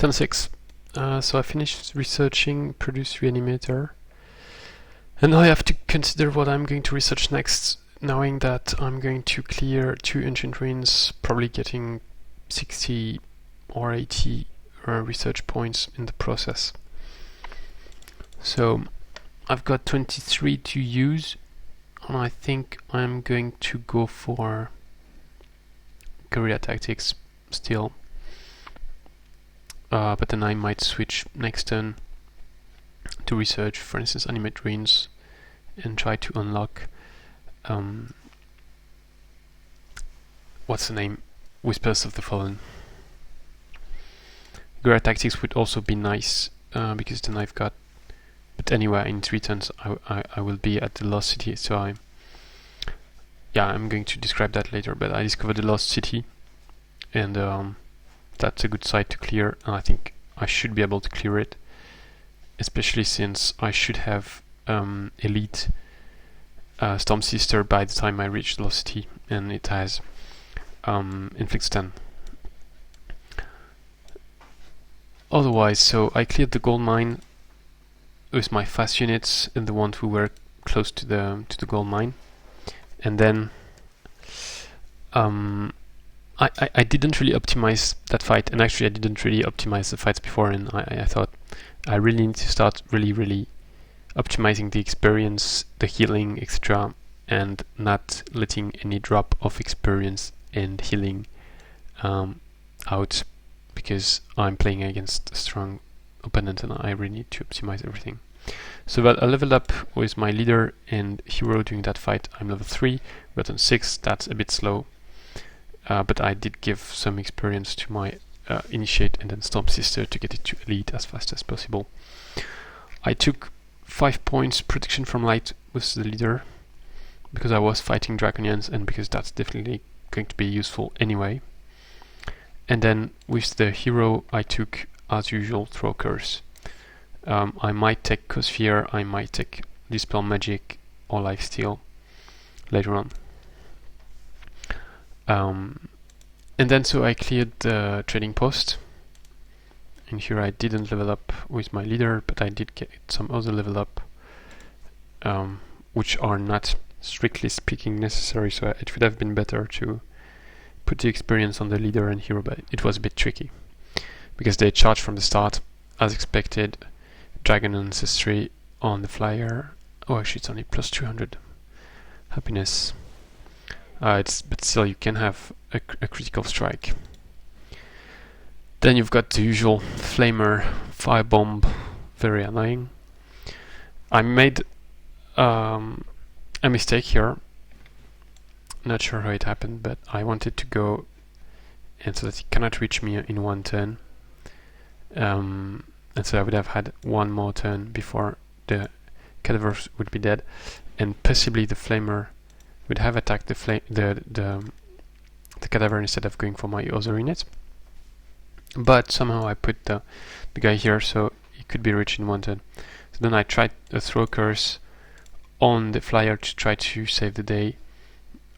Turn 6. So I finished researching Produce Reanimator, and now I have to consider what I'm going to research next, knowing that I'm going to clear 2 ancient ruins, probably getting 60 or 80 research points in the process. So I've got 23 to use, and I think I'm going to go for Guerilla Tactics still. But then I might switch next turn to research, for instance, Animate Ruins, and try to unlock what's the name? Whispers of the Fallen. Guerilla Tactics would also be nice, because then I've got, but anyway, in 3 turns I will be at the Lost City, so I'm going to describe that later, but I discovered the Lost City, and that's a good site to clear, and I think I should be able to clear it, especially since I should have Elite Storm Sister by the time I reach the Lost City, and it has Inflict Stun. Otherwise, so I cleared the gold mine with my fast units and the ones who were close to the gold mine, and then I didn't really optimize that fight, and actually I didn't really optimize the fights before, and I thought I really need to start really optimizing the experience, the healing, etc., and not letting any drop of experience and healing out, because I'm playing against a strong opponent and I really need to optimize everything. So I leveled up with my leader and hero during that fight. I'm level 3, but on 6 that's a bit slow. But I did give some experience to my Initiate and then Storm Sister to get it to Elite as fast as possible. I took 5 points protection from light with the leader, because I was fighting Draconians and because that's definitely going to be useful anyway. And then with the hero I took, as usual, Throw Curse. I might take Cosphere, I might take Dispel Magic or Lifesteal later on. And then so I cleared the trading post, and here I didn't level up with my leader, but I did get some other level up, which are not strictly speaking necessary, so it would have been better to put the experience on the leader and hero, but it was a bit tricky because they charged from the start as expected. Dragon Ancestry on the flyer. Oh, actually it's only plus 200 happiness. But still you can have a critical strike. Then you've got the usual Flamer, Firebomb, very annoying. I made a mistake here. Not sure how it happened, but I wanted to go and so that he cannot reach me in 1 turn. And so I would have had 1 more turn before the Cadavers would be dead, and possibly the Flamer would have attacked the Cadaver instead of going for my other unit. But somehow I put the guy here, so he could be reached in 1 turn. So then I tried a Throw Curse on the flyer to try to save the day,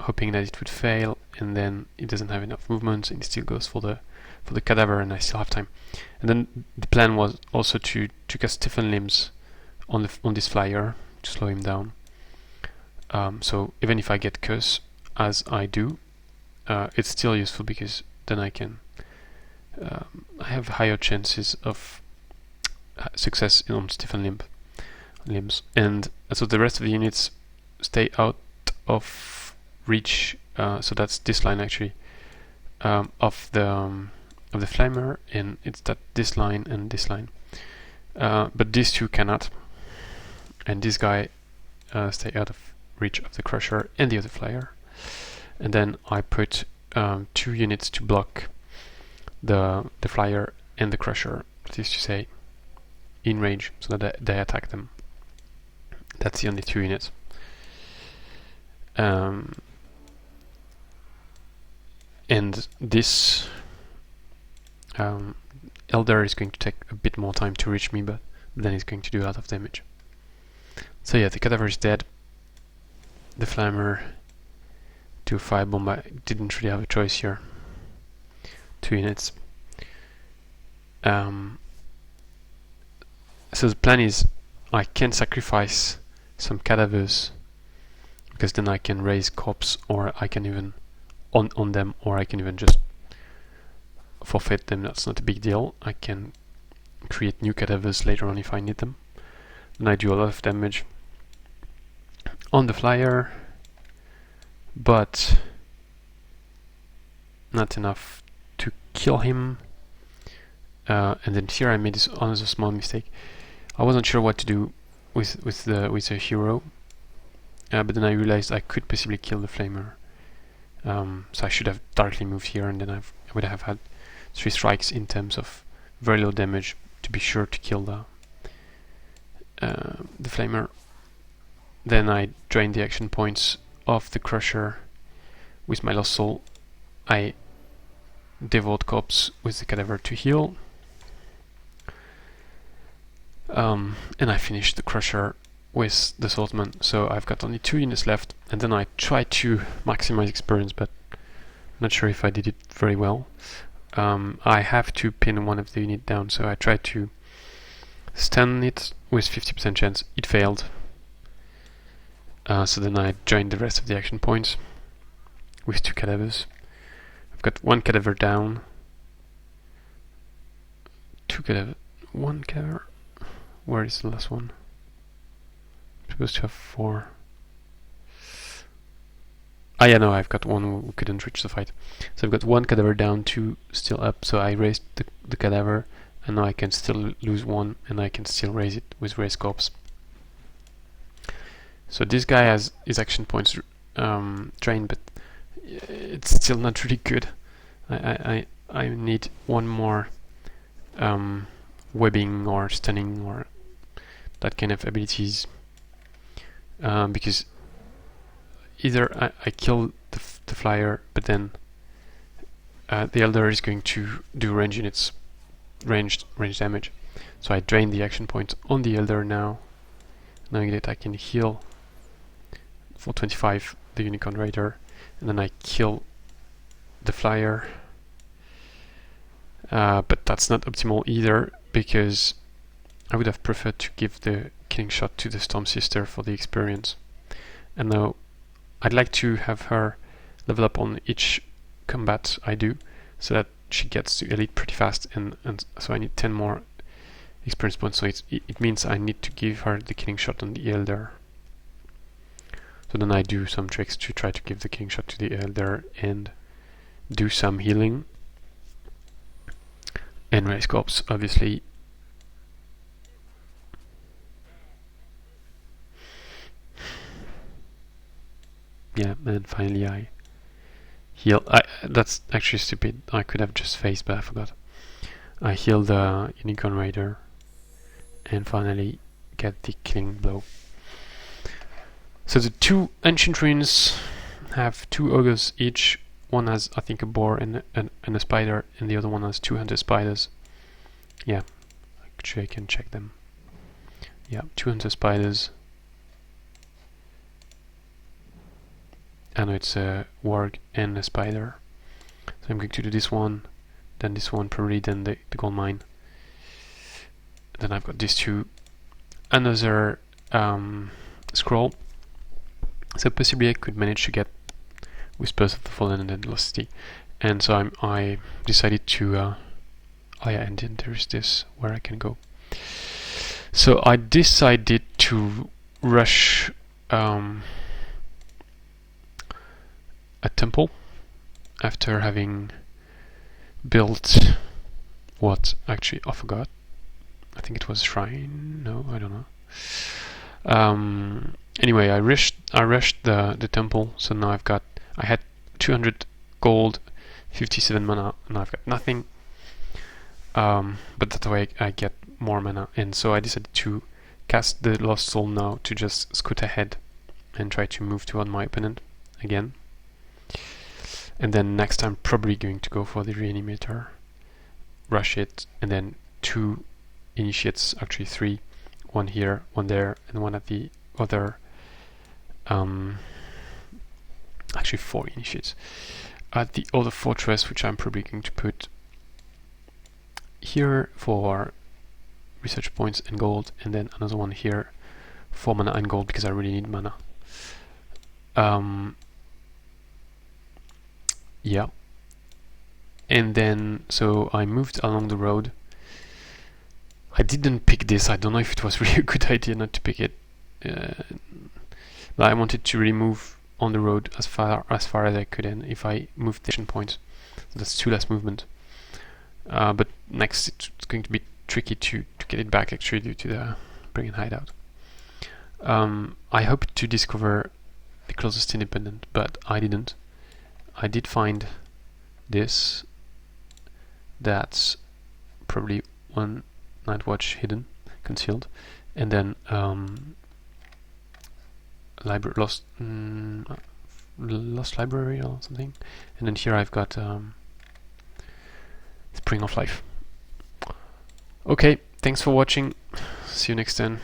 hoping that it would fail, and then it doesn't have enough movement, and it still goes for the Cadaver, and I still have time. And then the plan was also to cast Stiffen Limbs on this flyer to slow him down. So even if I get Curse, as I do, it's still useful because then I can I have higher chances of success on Stiffen Limbs, and so the rest of the units stay out of reach. So that's this line actually of the Flamer, and it's this line and this line. But these two cannot, and this guy stay out of reach of the Crusher and the other flyer. And then I put 2 units to block the flyer and the Crusher, that is to say, in range, so that they attack them. That's the only 2 units. And this Elder is going to take a bit more time to reach me, but then it's going to do a lot of damage. So yeah, the Cadaver is dead. The Flamer to Firebomb, I didn't really have a choice here. 2 units. So the plan is I can sacrifice some cadavers, because then I can raise corpse, or I can even on them, or I can even just forfeit them. That's not a big deal. I can create new cadavers later on if I need them. And I do a lot of damage on the flyer, but not enough to kill him. And then here I made this another small mistake. I wasn't sure what to do with the hero, but then I realized I could possibly kill the flamer. So I should have directly moved here, and then I would have had 3 strikes in terms of very low damage to be sure to kill the flamer. Then I drained the action points of the crusher with my lost soul. I devoured corpse with the cadaver to heal. And I finished the crusher with the Swordman, so I've got only 2 units left, and then I tried to maximize experience, but I'm not sure if I did it very well. I have to pin one of the units down, so I tried to stun it with 50% chance. It failed. So then I joined the rest of the action points with 2 cadavers. I've got 1 cadaver down. 2 cadaver. 1 cadaver. Where is the last one? I'm supposed to have 4. Ah yeah, no, I've got 1 who couldn't reach the fight. So I've got 1 cadaver down, 2 still up, so I raised the cadaver, and now I can still lose 1, and I can still raise it with raise corpse. So this guy has his action points drained, but it's still not really good. I need 1 more webbing or stunning or that kind of abilities, because either I kill the flyer, but then the Elder is going to do ranged damage. So I drain the action point on the Elder now, knowing that I can heal for 25 the Unicorn Raider, and then I kill the flyer. But that's not optimal either, because I would have preferred to give the killing shot to the Storm Sister for the experience. And now I'd like to have her level up on each combat I do, so that she gets to elite pretty fast, and so I need 10 more experience points, so it means I need to give her the killing shot on the Elder. So then I do some tricks to try to give the killing shot to the Elder and do some healing. And raise corpse, obviously. Yeah, and finally I heal. That's actually stupid. I could have just faced, but I forgot. I heal the Unicorn Raider and finally get the killing blow. So the 2 Ancient Ruins have 2 ogres each. One has, I think, a boar and a spider, and the other one has 2 hunter spiders. Yeah, actually I can check them. Yeah, 2 hunter spiders. I know it's a warg and a spider. So I'm going to do this one, then this one, probably then the gold mine. Then I've got these 2. Another scroll. So possibly I could manage to get Whispers of the Fallen and then Lost City. And so I decided to oh yeah, and then there's this where I can go. So I decided to rush a temple after having built what actually I forgot. I think it was a shrine. No, I don't know. Anyway, I rushed the temple, so now I had 200 gold, 57 mana, and I've got nothing. But that way I get more mana, and so I decided to cast the Lost Soul now to just scoot ahead and try to move toward my opponent again. And then next time probably going to go for the Reanimator, rush it, and then 2 initiates, actually 3, 1 here, 1 there, and 1 at the other, actually 4 initiates at the other fortress, which I'm probably going to put here for research points and gold, and then another one here for mana and gold because I really need mana. Yeah. And then, so I moved along the road. I didn't pick this. I don't know if it was really a good idea not to pick it. But I wanted to really move on the road as far as I could, and if I moved the action points, that's 2 less movement. But next it's going to be tricky to get it back actually due to the bring and hide out. I hoped to discover the closest independent, but I didn't. I did find this. That's probably one night watch hidden, concealed, and then lost library or something, and then here I've got Spring of Life. Okay, thanks for watching. See you next time.